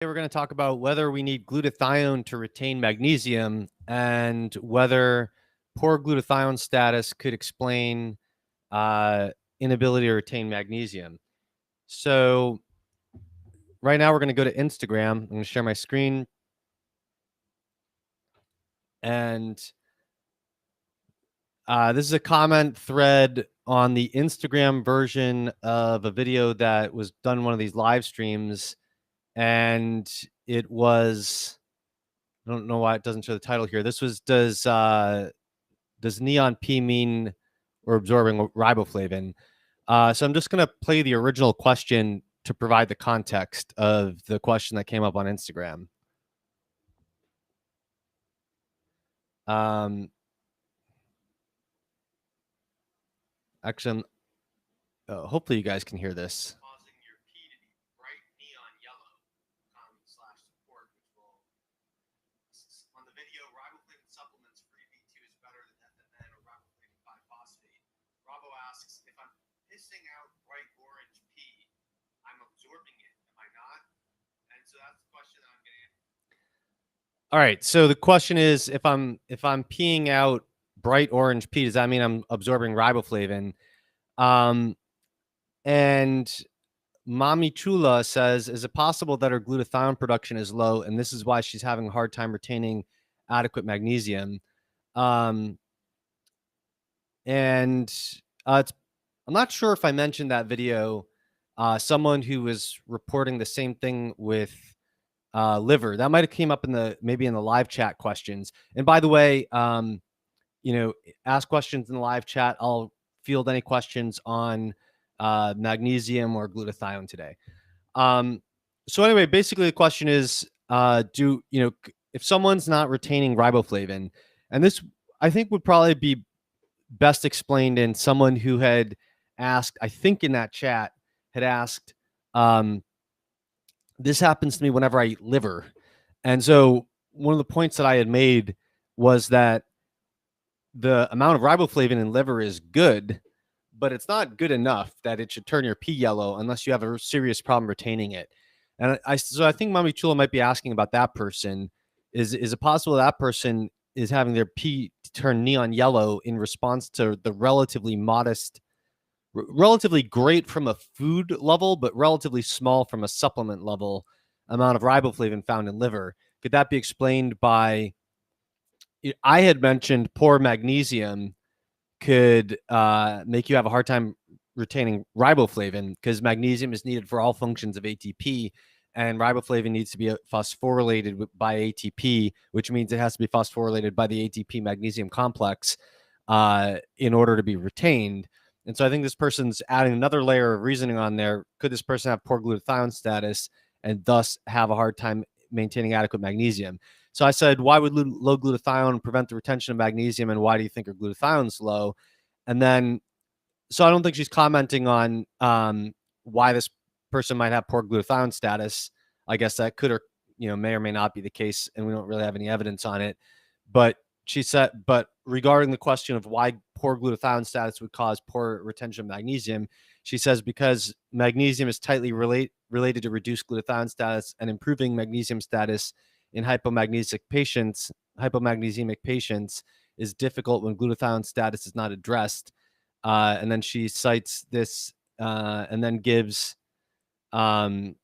We're going to talk about whether we need glutathione to retain magnesium and whether poor glutathione status could explain inability to retain magnesium. So right now we're going to go to Instagram. I'm going to share my screen. And this is a comment thread on the Instagram version of a video that was done in one of these live streams. And it was, I don't know why it doesn't show the title here. This was, does neon P mean we're absorbing riboflavin? So I'm just going to play the original question to provide the context of the question that came up on Instagram. Actually, hopefully you guys can hear this. Causing your pee to be bright neon yellow, /support, which will, on the video, riboflavin supplements free B2 is better than FMN or riboflavin 5-phosphate. Bravo asks, if I'm pissing out bright orange pee, I'm absorbing it, am I not? And so that's the question that I'm getting. All right, so the question is, if I'm peeing out bright orange pee, does that mean I'm absorbing riboflavin? And Mami Chula says, is it possible that her glutathione production is low and this is why she's having a hard time retaining adequate magnesium? I'm not sure if I mentioned that video. Someone who was reporting the same thing with liver. That might have came up in maybe in the live chat questions. And by the way, ask questions in the live chat. I'll field any questions on magnesium or glutathione today. So anyway, basically the question is, if someone's not retaining riboflavin, and this I think would probably be best explained in someone who had asked, I think in that chat had asked, this happens to me whenever I eat liver. And so one of the points that I had made was that the amount of riboflavin in liver is good, but it's not good enough that it should turn your pee yellow unless you have a serious problem retaining it. And so I think Mami Chula might be asking about that person. Is it possible that person is having their pee turn neon yellow in response to the relatively modest, relatively great from a food level, but relatively small from a supplement level amount of riboflavin found in liver? Could that be explained by, I had mentioned poor magnesium could make you have a hard time retaining riboflavin because magnesium is needed for all functions of ATP, and riboflavin needs to be phosphorylated by ATP, which means it has to be phosphorylated by the ATP magnesium complex in order to be retained. And so I think this person's adding another layer of reasoning on there. Could this person have poor glutathione status and thus have a hard time maintaining adequate magnesium? So I said, why would low glutathione prevent the retention of magnesium, and why do you think her glutathione's low? And then, so I don't think she's commenting on why this person might have poor glutathione status. I guess that could, or may or may not be the case, and we don't really have any evidence on it. But she said, but regarding the question of why poor glutathione status would cause poor retention of magnesium, she says because magnesium is tightly related to reduced glutathione status, and improving magnesium status in hypomagnesic patients, hypomagnesiemic patients, is difficult when glutathione status is not addressed. And then she cites this and then gives, then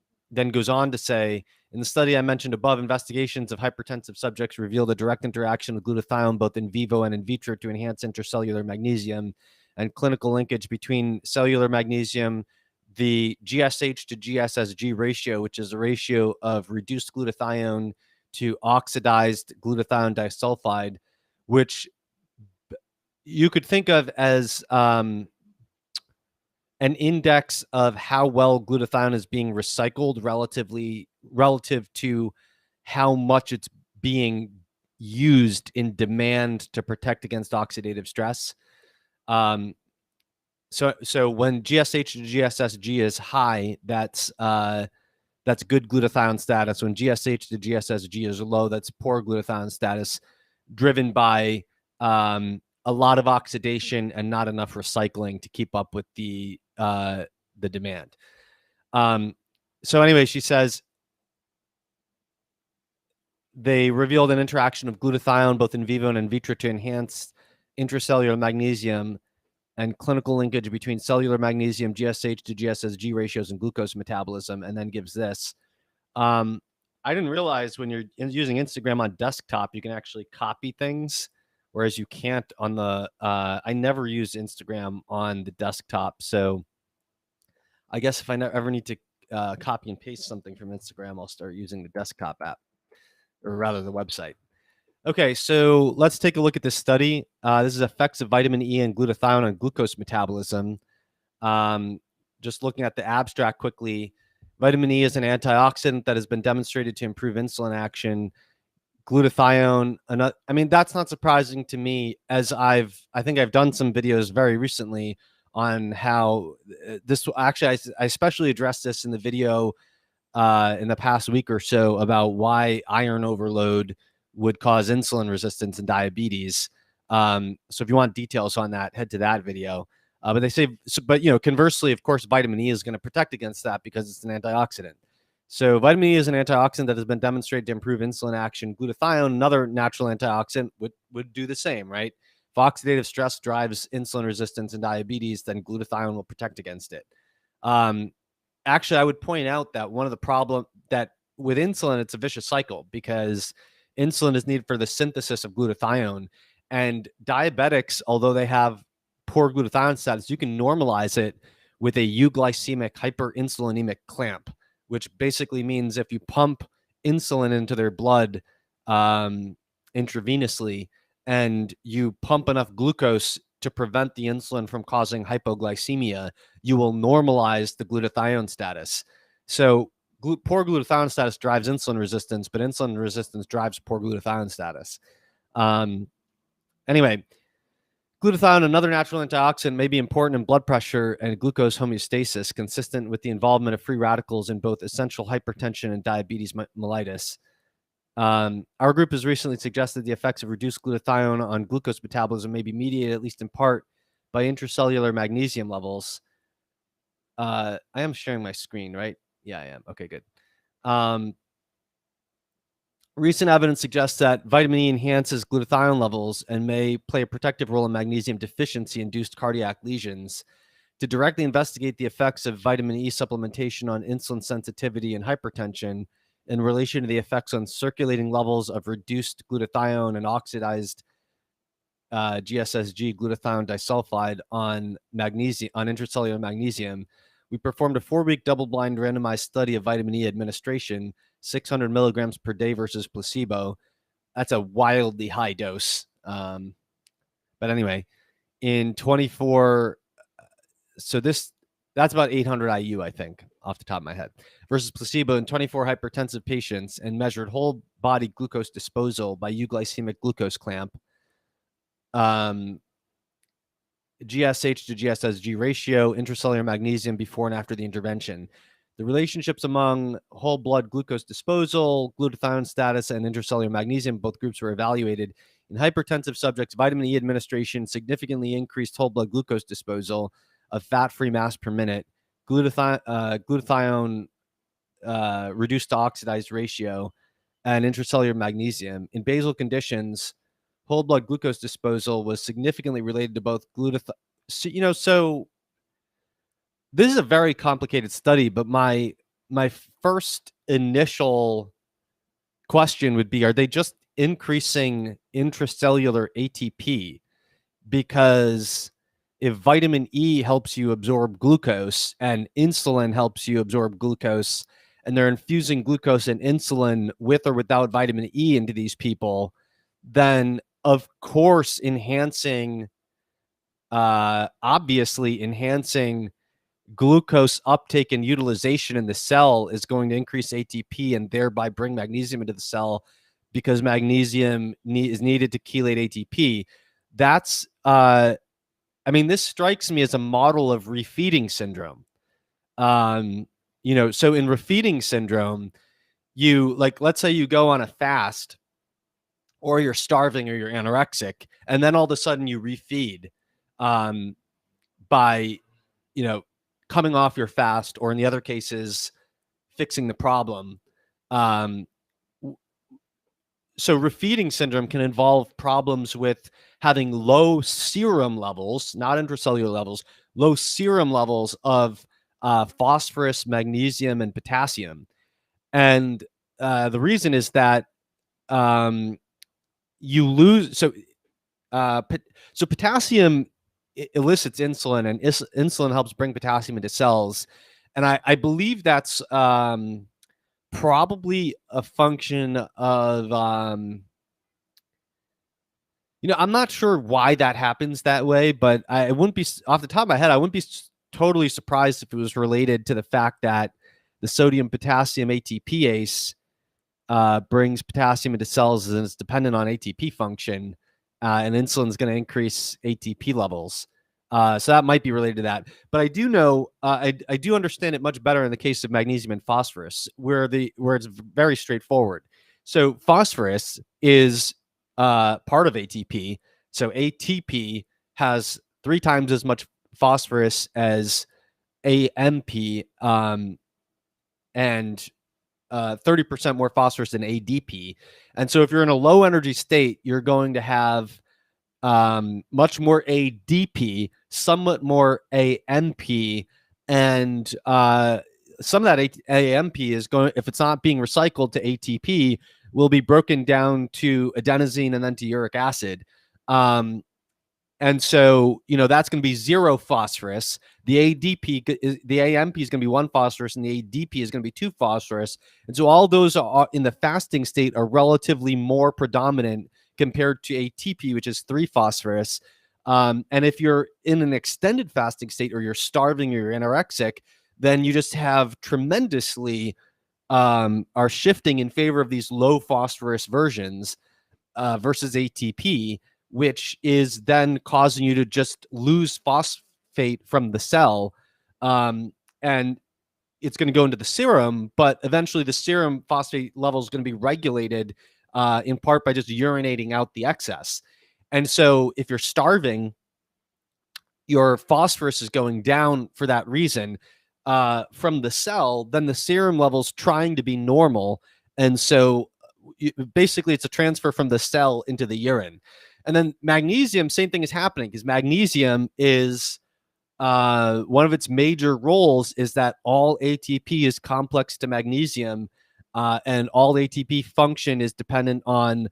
goes on to say, in the study I mentioned above, investigations of hypertensive subjects revealed a direct interaction with glutathione both in vivo and in vitro to enhance intracellular magnesium, and clinical linkage between cellular magnesium, the GSH to GSSG ratio, which is a ratio of reduced glutathione to oxidized glutathione disulfide, which you could think of as an index of how well glutathione is being recycled relative to how much it's being used in demand to protect against oxidative stress. So when GSH to GSSG is high, that's good glutathione status. When GSH to GSSG is low, that's poor glutathione status, driven by a lot of oxidation and not enough recycling to keep up with the demand. So anyway, she says, they revealed an interaction of glutathione both in vivo and in vitro to enhance intracellular magnesium and clinical linkage between cellular magnesium GSH to GSSG ratios and glucose metabolism, and then gives this. I didn't realize when you're using Instagram on desktop, you can actually copy things, whereas you can't on the, I never use Instagram on the desktop. So I guess if I ever need to copy and paste something from Instagram, I'll start using the desktop app, or rather the website. Okay, so let's take a look at this study. This is effects of vitamin E and glutathione on glucose metabolism. Just looking at the abstract quickly, vitamin E is an antioxidant that has been demonstrated to improve insulin action. Glutathione, I mean, that's not surprising to me, as I think I've done some videos very recently on how this actually, I especially addressed this in the video in the past week or so about why iron overload would cause insulin resistance and diabetes. So if you want details on that, head to that video. But they say, but conversely, of course, vitamin E is going to protect against that because it's an antioxidant. So vitamin E is an antioxidant that has been demonstrated to improve insulin action. Glutathione, another natural antioxidant, would do the same, right? If oxidative stress drives insulin resistance and diabetes, then glutathione will protect against it. Actually, I would point out that one of the problems that with insulin, it's a vicious cycle because insulin is needed for the synthesis of glutathione. And diabetics, although they have poor glutathione status, you can normalize it with a euglycemic hyperinsulinemic clamp, which basically means if you pump insulin into their blood intravenously and you pump enough glucose to prevent the insulin from causing hypoglycemia, you will normalize the glutathione status. So poor glutathione status drives insulin resistance, but insulin resistance drives poor glutathione status. Anyway, glutathione, another natural antioxidant, may be important in blood pressure and glucose homeostasis, consistent with the involvement of free radicals in both essential hypertension and diabetes mellitus. Our group has recently suggested the effects of reduced glutathione on glucose metabolism may be mediated, at least in part, by intracellular magnesium levels. I am sharing my screen, right? Yeah, I am. Okay, good. Recent evidence suggests that vitamin E enhances glutathione levels and may play a protective role in magnesium deficiency-induced cardiac lesions. To directly investigate the effects of vitamin E supplementation on insulin sensitivity and hypertension in relation to the effects on circulating levels of reduced glutathione and oxidized GSSG, glutathione disulfide, on magnesium, on intracellular magnesium, we performed a 4-week double-blind randomized study of vitamin E administration, 600 milligrams per day versus placebo. That's a wildly high dose. But anyway, in 24, so that's about 800 IU, I think, off the top of my head, versus placebo in 24 hypertensive patients, and measured whole body glucose disposal by euglycemic glucose clamp, GSH to GSSG ratio, intracellular magnesium before and after the intervention. The relationships among whole blood glucose disposal, glutathione status, and intracellular magnesium, both groups were evaluated. In hypertensive subjects, vitamin E administration significantly increased whole blood glucose disposal of fat-free mass per minute. Glutathione reduced to oxidized ratio, and intracellular magnesium. In basal conditions, whole blood glucose disposal was significantly related to both glutathione. So this is a very complicated study, but my first initial question would be, are they just increasing intracellular ATP? Because if vitamin E helps you absorb glucose and insulin helps you absorb glucose, and they're infusing glucose and insulin with or without vitamin E into these people, then of course obviously enhancing glucose uptake and utilization in the cell is going to increase ATP and thereby bring magnesium into the cell, because magnesium is needed to chelate ATP. That's this strikes me as a model of refeeding syndrome. So in refeeding syndrome, let's say you go on a fast, or you're starving, or you're anorexic, and then all of a sudden you refeed by, coming off your fast, or in the other cases, fixing the problem. so refeeding syndrome can involve problems with having low serum levels, not intracellular levels, low serum levels of phosphorus, magnesium, and potassium. And the reason is that you lose. So potassium elicits insulin, and insulin helps bring potassium into cells. And I believe that's probably a function of I'm not sure why that happens that way, but I wouldn't be, off the top of my head, I wouldn't be totally surprised if it was related to the fact that the sodium potassium ATPase brings potassium into cells and it's dependent on ATP function, and insulin is going to increase ATP levels. So that might be related to that. But I do know, I do understand it much better in the case of magnesium and phosphorus, where it's very straightforward. So phosphorus is part of ATP. So ATP has 3 times as much phosphorus as AMP, and 30% more phosphorus than ADP. And so if you're in a low energy state, you're going to have much more ADP, somewhat more AMP, and some of that AMP is going, if it's not being recycled to ATP, will be broken down to adenosine and then to uric acid. And so, that's going to be 0 phosphorus. The AMP is going to be 1 phosphorus, and the ADP is going to be 2 phosphorus. And so all those are in the fasting state are relatively more predominant compared to ATP, which is 3 phosphorus. And if you're in an extended fasting state, or you're starving, or you're anorexic, then you just have tremendously are shifting in favor of these low phosphorus versions versus ATP, which is then causing you to just lose phosphate from the cell. And it's going to go into the serum, but eventually the serum phosphate level is going to be regulated in part by just urinating out the excess. And so if you're starving, your phosphorus is going down for that reason from the cell, then the serum level's trying to be normal. And so basically it's a transfer from the cell into the urine. And then magnesium, same thing is happening, because magnesium is one of its major roles is that all ATP is complex to magnesium, and all ATP function is dependent on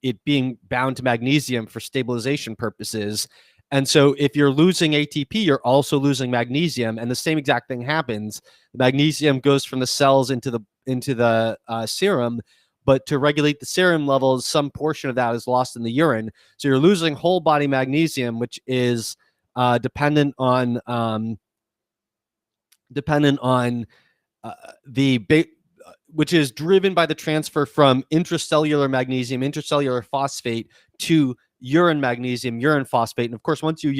it being bound to magnesium for stabilization purposes. And so if you're losing ATP, you're also losing magnesium, and the same exact thing happens. The magnesium goes from the cells into the serum, but to regulate the serum levels, some portion of that is lost in the urine. So you're losing whole body magnesium, which is dependent on which is driven by the transfer from intracellular magnesium, intracellular phosphate, to urine magnesium, urine phosphate. And of course, once you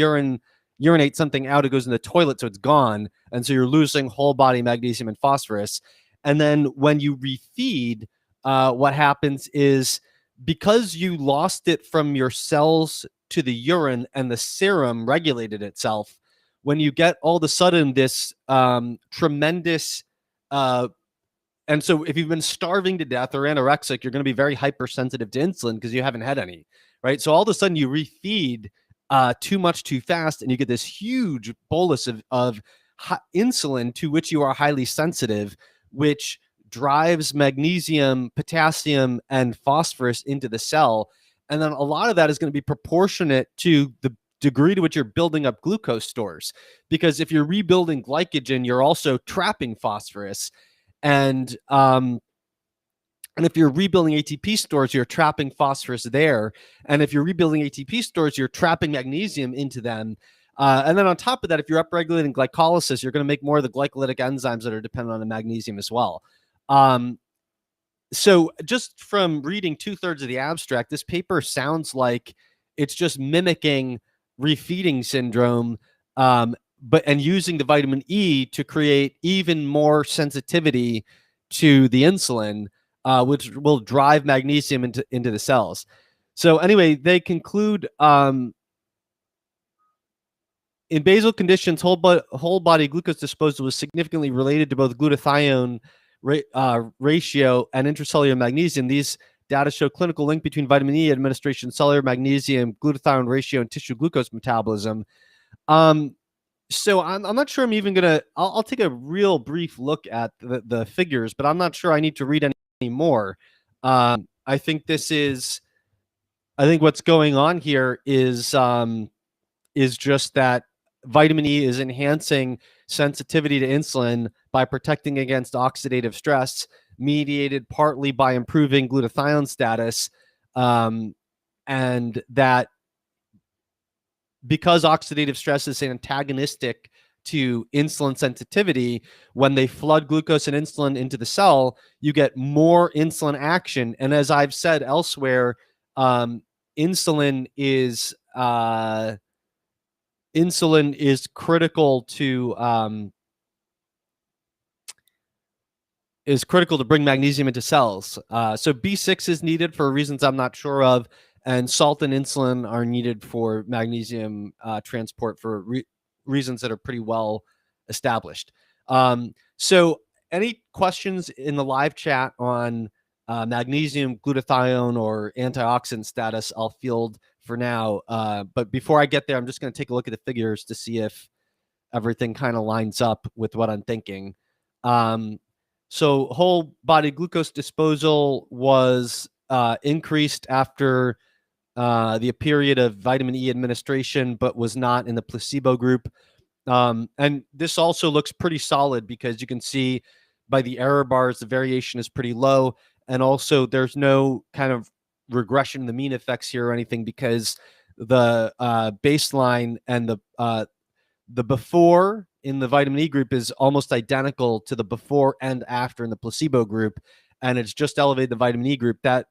urinate something out, it goes in the toilet, so it's gone. And so you're losing whole body magnesium and phosphorus. And then when you refeed, what happens is, because you lost it from your cells to the urine and the serum regulated itself, when you get all of a sudden this tremendous and so if you've been starving to death or anorexic, you're going to be very hypersensitive to insulin because you haven't had any, right? So all of a sudden you refeed too much too fast, and you get this huge bolus of insulin to which you are highly sensitive, which drives magnesium, potassium, and phosphorus into the cell. And then a lot of that is going to be proportionate to the degree to which you're building up glucose stores. Because if you're rebuilding glycogen, you're also trapping phosphorus. And if you're rebuilding ATP stores, you're trapping phosphorus there. And if you're rebuilding ATP stores, you're trapping magnesium into them. And then on top of that, if you're upregulating glycolysis, you're going to make more of the glycolytic enzymes that are dependent on the magnesium as well. So just from reading 2/3 of the abstract, this paper sounds like it's just mimicking refeeding syndrome, and using the vitamin E to create even more sensitivity to the insulin, which will drive magnesium into the cells. So anyway, they conclude, in basal conditions, whole body glucose disposal was significantly related to both glutathione ratio and intracellular magnesium. These data show clinical link between vitamin E administration, cellular magnesium, glutathione ratio, and tissue glucose metabolism. So I'm not sure I'm even gonna. I'll take a real brief look at the figures, but I'm not sure I need to read any more. I think what's going on here is just that vitamin E is enhancing sensitivity to insulin by protecting against oxidative stress, mediated partly by improving glutathione status, and that because oxidative stress is antagonistic to insulin sensitivity, when they flood glucose and insulin into the cell, you get more insulin action. And as I've said elsewhere, insulin is critical to bring magnesium into cells. So B6 is needed for reasons I'm not sure of, and salt and insulin are needed for magnesium transport for reasons that are pretty well established. So any questions in the live chat on magnesium, glutathione, or antioxidant status, I'll field for now. But before I get there, I'm just going to take a look at the figures to see if everything kind of lines up with what I'm thinking. So whole body glucose disposal was increased after the period of vitamin E administration, but was not in the placebo group. And this also looks pretty solid because you can see by the error bars, the variation is pretty low. And also there's no kind of regression in the mean effects here or anything, because the baseline and the before in the vitamin E group is almost identical to the before and after in the placebo group. And it's just elevated the vitamin E group. That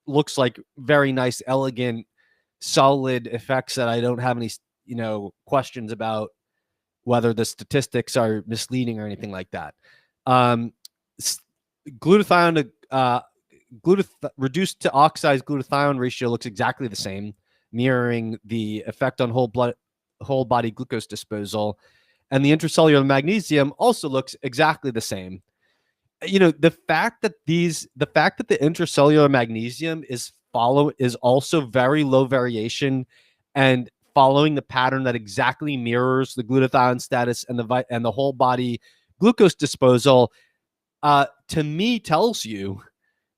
looks like very nice, elegant, solid effects that I don't have any, questions about whether the statistics are misleading or anything like that. Glutathione reduced to oxidized glutathione ratio looks exactly the same, mirroring the effect on whole body glucose disposal. And the intracellular magnesium also looks exactly the same. The fact that the intracellular magnesium is also very low variation and following the pattern that exactly mirrors the glutathione status and the whole body glucose disposal, to me tells you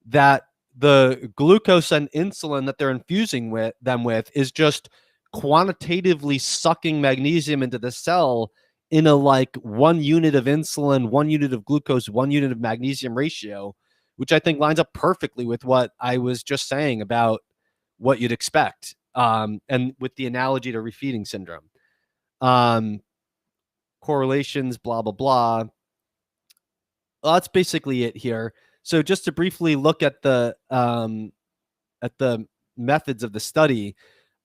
that the glucose and insulin that they're infusing them with is just quantitatively sucking magnesium into the cell in a 1 unit of insulin, 1 unit of glucose, 1 unit of magnesium ratio, which I think lines up perfectly with what I was just saying about what you'd expect, and with the analogy to refeeding syndrome. Correlations, blah, blah, blah. Well, that's basically it here. So just to briefly look at the methods of the study.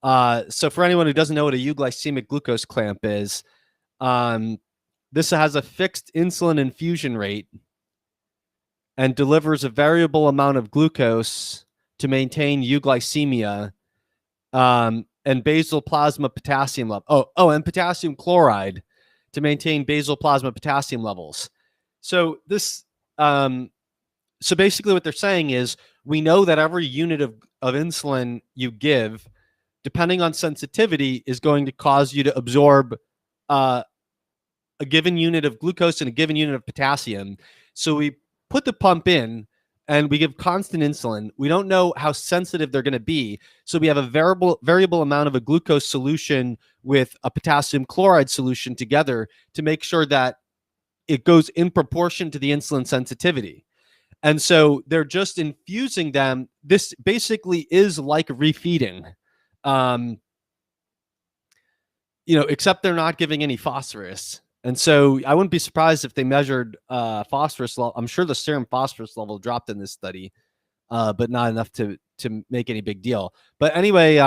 So for anyone who doesn't know what a euglycemic glucose clamp is, this has a fixed insulin infusion rate and delivers a variable amount of glucose to maintain euglycemia, and basal plasma potassium level. And potassium chloride to maintain basal plasma potassium levels. So this, so basically what they're saying is, we know that every unit of insulin you give, depending on sensitivity, is going to cause you to absorb a given unit of glucose and a given unit of potassium. So we put the pump in and we give constant insulin. We don't know how sensitive they're going to be. So we have a variable amount of a glucose solution with a potassium chloride solution together to make sure that it goes in proportion to the insulin sensitivity. And so they're just infusing them. This basically is like refeeding, except they're not giving any phosphorus. And so I wouldn't be surprised if they measured phosphorus level. I'm sure the serum phosphorus level dropped in this study, but not enough to make any big deal. But anyway,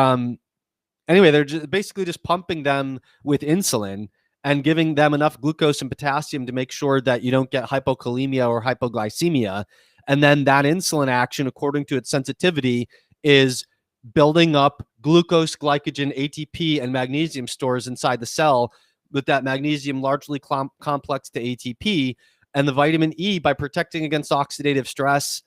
they're basically just pumping them with insulin and giving them enough glucose and potassium to make sure that you don't get hypokalemia or hypoglycemia. And then that insulin action, according to its sensitivity, is building up glucose, glycogen, ATP, and magnesium stores inside the cell, with that magnesium largely complex to ATP. And the vitamin E, by protecting against oxidative stress,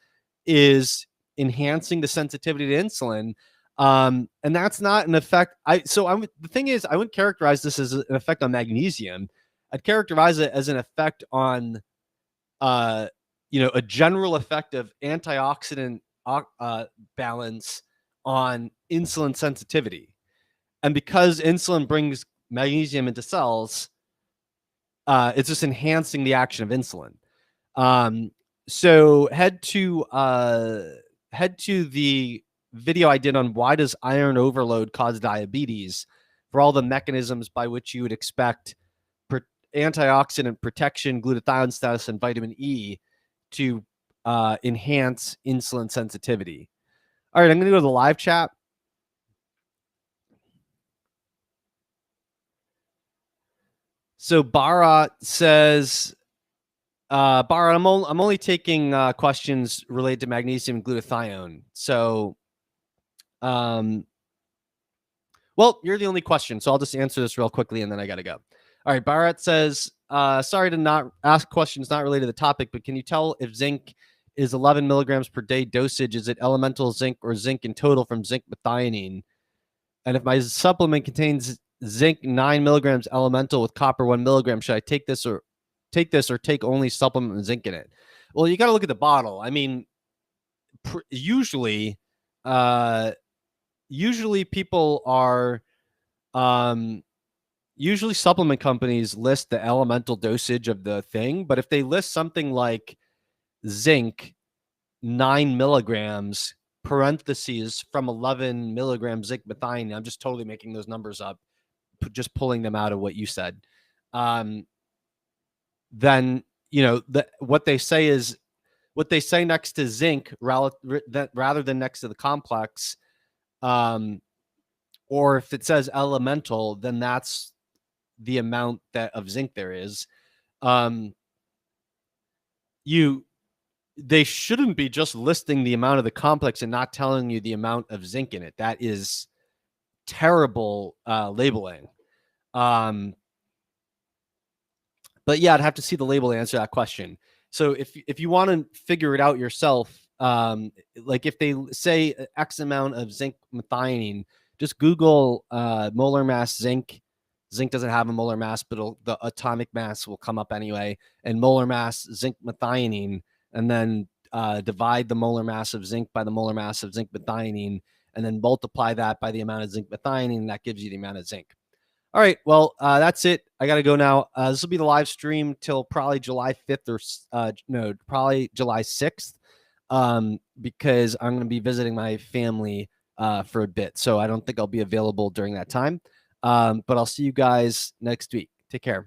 is enhancing the sensitivity to insulin. And that's not an effect. The thing is, I wouldn't characterize this as an effect on magnesium. I'd characterize it as an effect on, a general effect of antioxidant balance on insulin sensitivity. And because insulin brings magnesium into cells, it's just enhancing the action of insulin. So head to the video I did on why does iron overload cause diabetes, for all the mechanisms by which you would expect antioxidant protection, glutathione status, and vitamin E to enhance insulin sensitivity. All right, I'm going to go to the live chat. So Bharat says, Bharat, I'm only taking questions related to magnesium and glutathione. So, well, you're the only question, so I'll just answer this real quickly, and then I got to go. All right, Bharat says, sorry to not ask questions not related to the topic, but can you tell if zinc is 11 milligrams per day dosage? Is it elemental zinc or zinc in total from zinc methionine? And if my supplement contains zinc 9 milligrams elemental with copper 1 milligram, should I take this or take only supplement with zinc in it? Well, you got to look at the bottle. I mean, usually people are, usually supplement companies list the elemental dosage of the thing, but if they list something like zinc 9 milligrams parentheses from 11 milligrams zinc methionine, I'm just totally making those numbers up, just pulling them out of what you said, then what they say next to zinc rather than next to the complex, or if it says elemental, then that's the amount of zinc there is. They shouldn't be just listing the amount of the complex and not telling you the amount of zinc in it. That is terrible labeling. But yeah, I'd have to see the label to answer that question. So if you want to figure it out yourself, like if they say X amount of zinc methionine, just Google molar mass zinc. Zinc doesn't have a molar mass, but the atomic mass will come up anyway. And molar mass zinc methionine, and then divide the molar mass of zinc by the molar mass of zinc methionine, and then multiply that by the amount of zinc methionine, and that gives you the amount of zinc. All right, well, that's it. I got to go now. This will be the live stream till probably July 5th or probably July 6th, because I'm going to be visiting my family for a bit. So I don't think I'll be available during that time. But I'll see you guys next week. Take care.